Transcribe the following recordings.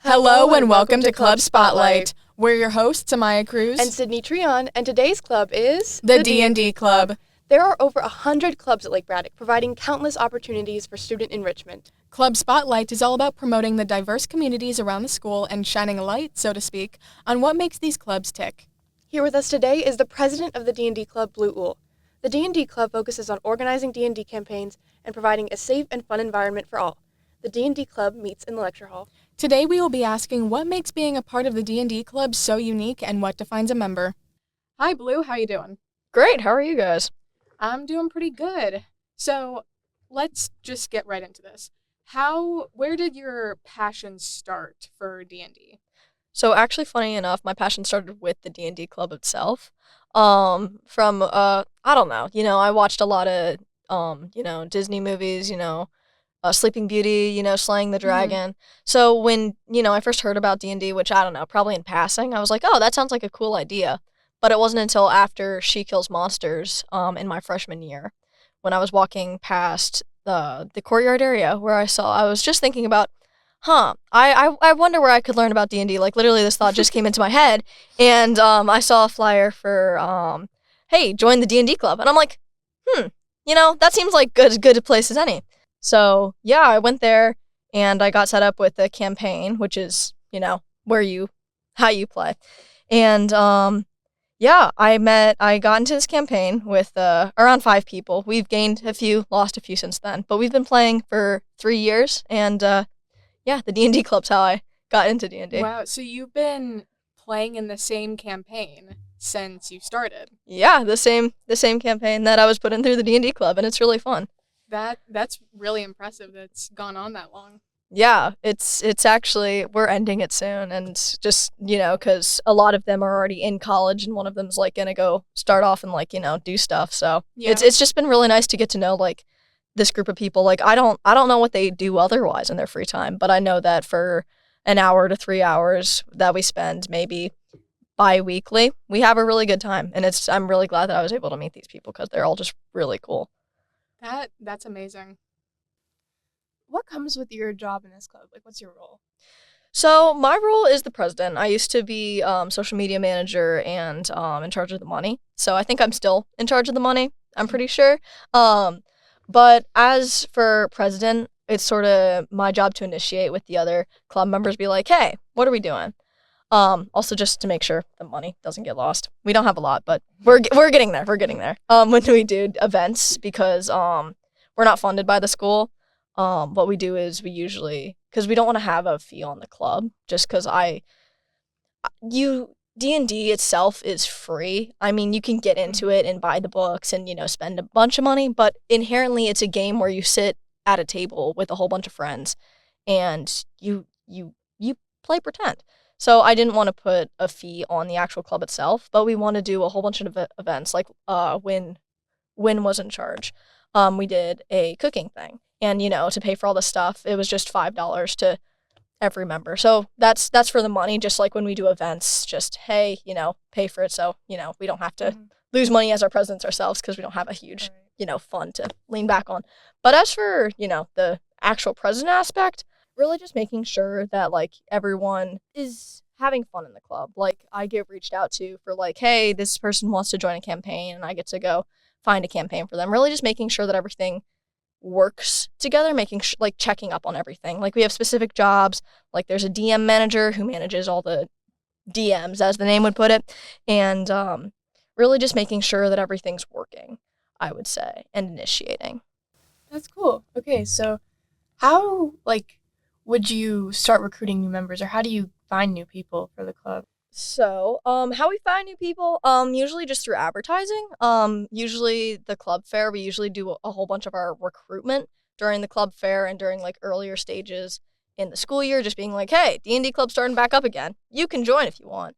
Hello and welcome to Club Spotlight. We're your hosts, Amaya, Cruz, and Sydney Treon, and today's club is the DND Club. There are over 100 clubs at Lake Braddock, providing countless opportunities for student enrichment. Club Spotlight is all about promoting the diverse communities around the school and shining a light, so to speak, on what makes these clubs tick. Here with us today is the president of the D&D Club, Blue Uhl. The D&D Club focuses on organizing D&D campaigns and providing a safe and fun environment for all. The D&D Club meets in the lecture hall. Today we will be asking what makes being a part of the D&D Club so unique and what defines a member. Hi Blue, how you doing? Great, how are you guys? I'm doing pretty good. So let's just get right into this. Where did your passion start for D&D? So actually, funny enough, my passion started with the D&D Club itself. I don't know, I watched a lot of, Disney movies, Sleeping Beauty, Slaying the Dragon. So when, I first heard about D&D, which I don't know, probably in passing, I was like, oh, that sounds like a cool idea. But it wasn't until after She Kills Monsters in my freshman year when I was walking past the courtyard area where I was just thinking about, I wonder where I could learn about D&D. Like, literally, this thought just came into my head. And I saw a flyer for, hey, join the D&D Club. And I'm like, that seems like as good a place as any. So, yeah, I went there and I got set up with a campaign, which is, how you play. And, I got into this campaign with around 5 people. We've gained a few, lost a few since then. But we've been playing for 3 years. And, the D&D Club's how I got into D&D. Wow, so you've been playing in the same campaign since you started? Yeah, the same campaign that I was put in through the D&D Club, and it's really fun. That's really impressive that's gone on that long. Yeah, it's actually, we're ending it soon, and just, because a lot of them are already in college, and one of them's, gonna go start off and, do stuff, so yeah. It's just been really nice to get to know, this group of people. I don't know what they do otherwise in their free time, but I know that for an hour to 3 hours that we spend maybe bi-weekly, we have a really good time, and I'm really glad that I was able to meet these people because they're all just really cool. That's amazing. What comes with your job in this club? What's your role? So my role is the president. I used to be social media manager and in charge of the money. So I think I'm still in charge of the money, I'm pretty sure. But as for president, it's sort of my job to initiate with the other club members, be like, hey, what are we doing? Also just to make sure the money doesn't get lost. We don't have a lot, but we're getting there. We're getting there. When we do events, because we're not funded by the school, what we do is we usually, because we don't want to have a fee on the club, just because D&D itself is free. I mean, you can get into it and buy the books and, spend a bunch of money, but inherently it's a game where you sit at a table with a whole bunch of friends and you play pretend. So I didn't want to put a fee on the actual club itself, but we want to do a whole bunch of events. When Win was in charge, we did a cooking thing. And, to pay for all the stuff, it was just $5 to every member. So that's for the money, just like when we do events, just, hey, pay for it. So, we don't have to lose money as our presidents ourselves because we don't have a huge, fund to lean back on. But as for, the actual president aspect, really just making sure that, everyone is having fun in the club. I get reached out to for, hey, this person wants to join a campaign, and I get to go find a campaign for them. Really just making sure that everything works together, checking up on everything. We have specific jobs. There's a DM manager who manages all the DMs, as the name would put it, and really just making sure that everything's working, I would say, and initiating. That's cool. Okay, so how, would you start recruiting new members, or how do you find new people for the club? So, how we find new people, usually just through advertising. Usually the club fair, we usually do a whole bunch of our recruitment during the club fair and during, earlier stages in the school year, just being like, hey, D&D Club's starting back up again. You can join if you want.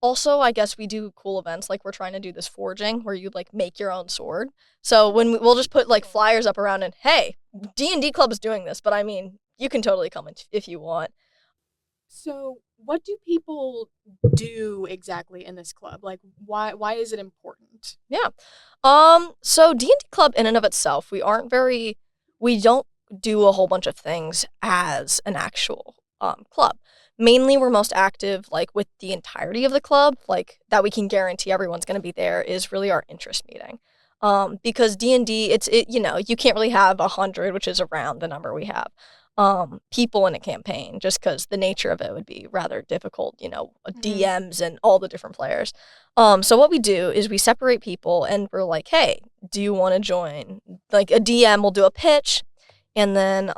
Also, I guess we do cool events, we're trying to do this forging where you, make your own sword. So when we'll just put, flyers up around and, hey, D&D Club is doing this, but I mean, you can totally come if you want. So what do people do exactly in this club? Why is it important? Yeah. So D&D Club in and of itself, we don't do a whole bunch of things as an actual club. Mainly, we're most active like with the entirety of the club, like that we can guarantee everyone's going to be there is really our interest meeting. Because D&D, you can't really have 100, which is around the number we have, people in a campaign, just because the nature of it would be rather difficult, DMs and all the different players. So what we do is we separate people and we're like, hey, do you want to join? Like a DM will do a pitch, and then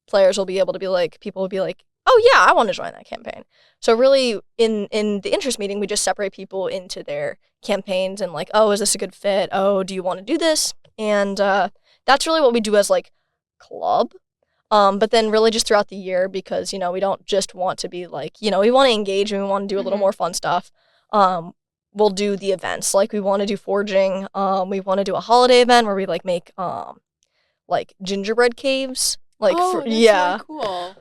players will be able to be like, people will be like, oh yeah, I want to join that campaign. So really, in the interest meeting, we just separate people into their campaigns and like, oh, is this a good fit? Oh, do you want to do this? And that's really what we do as like club. But then really just throughout the year, because, we don't just want to be like, we want to engage and we want to do a little more fun stuff. We'll do the events. Like we want to do forging. We want to do a holiday event where we like make like gingerbread caves. Like that's really cool.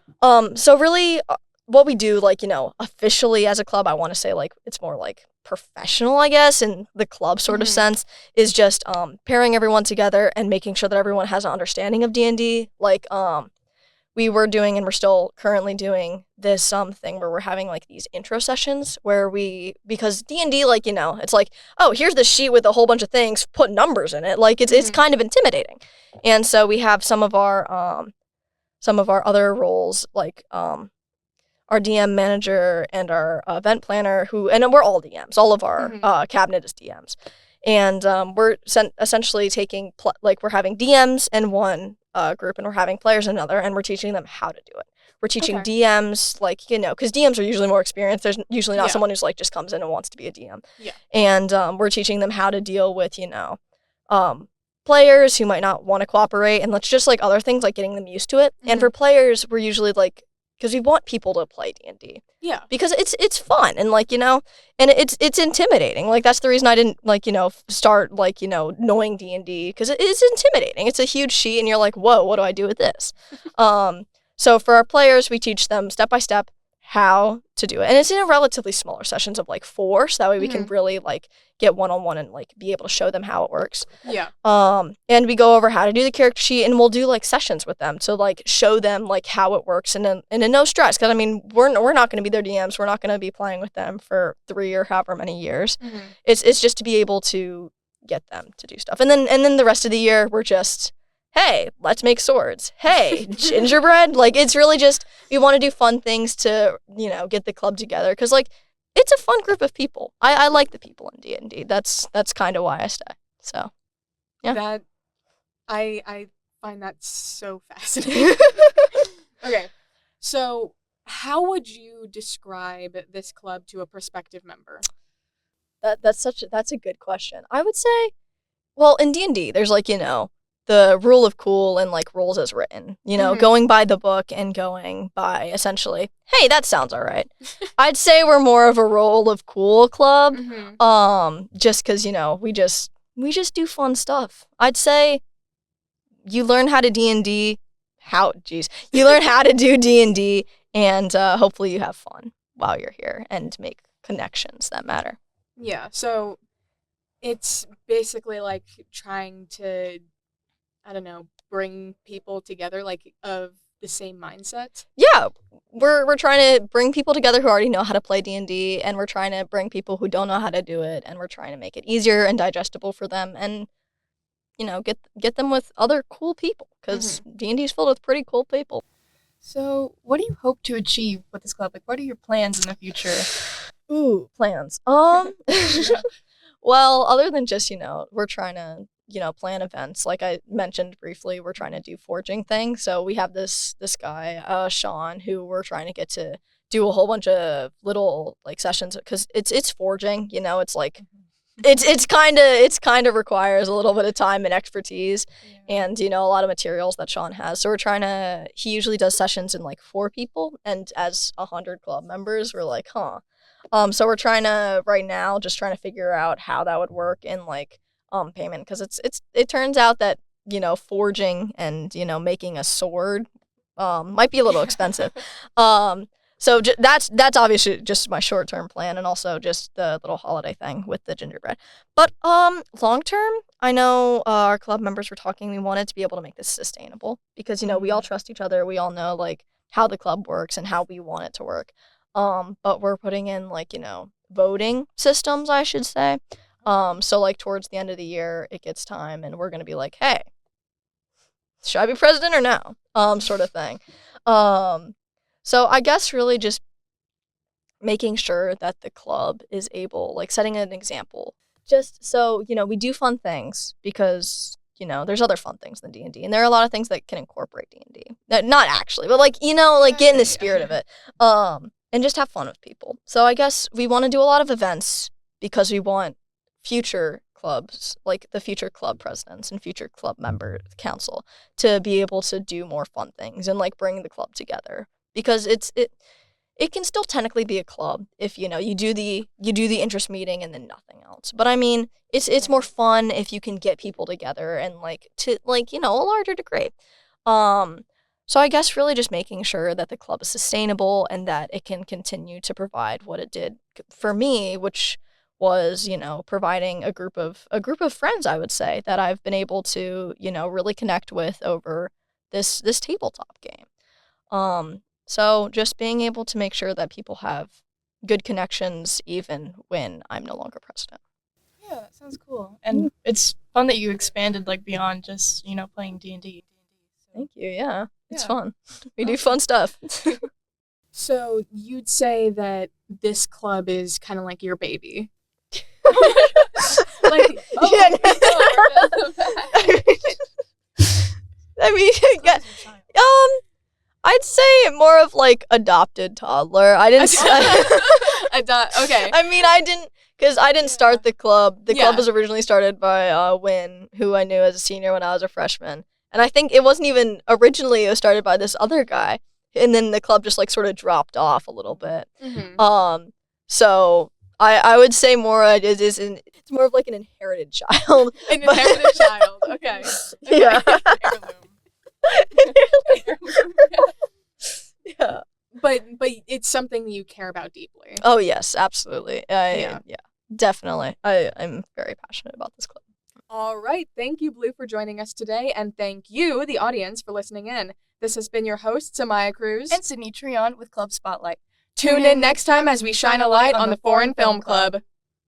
So really what we do, like, officially as a club, I want to say like it's more like professional, I guess, in the club sort of sense, is just pairing everyone together and making sure that everyone has an understanding of D&D. Like we were doing, and we're still currently doing, this thing where we're having like these intro sessions where because D&D, like, it's like, oh, here's the sheet with a whole bunch of things, put numbers in it, like it's kind of intimidating. And so we have some of our other roles, like our DM manager and our event planner, and we're all DMs. All of our cabinet is DMs. And we're essentially taking, we're having DMs in one group, and we're having players in another, and we're teaching them how to do it. We're teaching DMs, like, because DMs are usually more experienced. There's usually not someone who's, like, just comes in and wants to be a DM. Yeah. And we're teaching them how to deal with, players who might not want to cooperate, and let's just, like, other things, like getting them used to it. And for players, we're usually, like, because we want people to play D&D. Yeah. Because it's fun, and, like, and it's intimidating. Like, that's the reason I didn't, like, start, like, knowing D&D, because it is intimidating. It's a huge sheet, and you're like, whoa, what do I do with this? So for our players, we teach them step by step how to do it. And it's in a relatively smaller sessions of, like, 4, so that way we can really, like, get one-on-one and, like, be able to show them how it works. Yeah. And we go over how to do the character sheet, and we'll do, like, sessions with them to, like, show them, like, how it works, and in no stress, because, I mean, we're not going to be their DMs. We're not going to be playing with them for 3 or however many years. It's just to be able to get them to do stuff. And then the rest of the year, we're just, hey, let's make swords. Hey, gingerbread. Like, it's really just, we want to do fun things to, get the club together. Because, like, it's a fun group of people. I like the people in D&D. That's kind of why I stay. So, yeah. I find that so fascinating. Okay. So, how would you describe this club to a prospective member? That's a good question. I would say, well, in D&D, there's, like, the rule of cool and, like, rules as written, going by the book and going by, essentially, hey, that sounds all right. I'd say we're more of a rule of cool club, just because, we just do fun stuff. I'd say you learn how to D&D, you learn how to do D&D, and hopefully you have fun while you're here and make connections that matter. Yeah, so it's basically, like, trying to, I don't know, bring people together, like, of the same mindset. Yeah, we're trying to bring people together who already know how to play D&D, and we're trying to bring people who don't know how to do it, and we're trying to make it easier and digestible for them, and get them with other cool people, because D&D is filled with pretty cool people. So, what do you hope to achieve with this club? Like, what are your plans in the future? Ooh, plans. Well, other than just, we're trying to, plan events. Like I mentioned briefly, we're trying to do forging things. So we have this guy, Sean, who we're trying to get to do a whole bunch of little, like, sessions, because it's forging, it's like, it's kind of requires a little bit of time and expertise, and, a lot of materials that Sean has. So he usually does sessions in, like, 4 people, and as 100 club members, we're like, huh. So we're trying to figure out how that would work in, like, payment, because it turns out that, forging and, making a sword might be a little expensive. So that's obviously just my short-term plan, and also just the little holiday thing with the gingerbread. But long-term, I know our club members were talking, we wanted to be able to make this sustainable, because, we all trust each other. We all know, like, how the club works and how we want it to work. But we're putting in, like, voting systems, I should say. So, like, towards the end of the year, it gets time, and we're going to be like, hey, should I be president or no? Sort of thing. So I guess really just making sure that the club is able, like, setting an example. Just so, we do fun things because, there's other fun things than D&D. And there are a lot of things that can incorporate D&D. Not actually, but, like, get in the spirit of it. And just have fun with people. So I guess we want to do a lot of events because we want future clubs, like the future club presidents and future club member council, to be able to do more fun things and, like, bring the club together. Because it can still technically be a club if, you do the interest meeting and then nothing else. But I mean, it's more fun if you can get people together and, like, to, like, a larger degree. So I guess really just making sure that the club is sustainable and that it can continue to provide what it did for me, which was, providing a group of friends, I would say, that I've been able to, really connect with over this tabletop game. So just being able to make sure that people have good connections even when I'm no longer president. Yeah, that sounds cool. And it's fun that you expanded, like, beyond just, playing D&D. Thank you, yeah. It's fun. We do fun stuff. So you'd say that this club is kind of like your baby. Like, I mean, I'd say more of, like, adopted toddler. I didn't. Okay. I mean, I didn't start the club. The club was originally started by Win, who I knew as a senior when I was a freshman. And I think it wasn't even originally started by this other guy. And then the club just, like, sort of dropped off a little bit. Mm-hmm. So I would say more it's more of, like, an inherited child. An inherited child. Okay. Yeah. Heirloom. Yeah. But it's something you care about deeply. Oh yes, absolutely. Yeah, definitely. I'm very passionate about this club. All right. Thank you, Blue, for joining us today, and thank you, the audience, for listening in. This has been your hosts, Amaya Cruz and Sydney Treon with Club Spotlight. Tune in next time as we shine a light on the Foreign Film Club.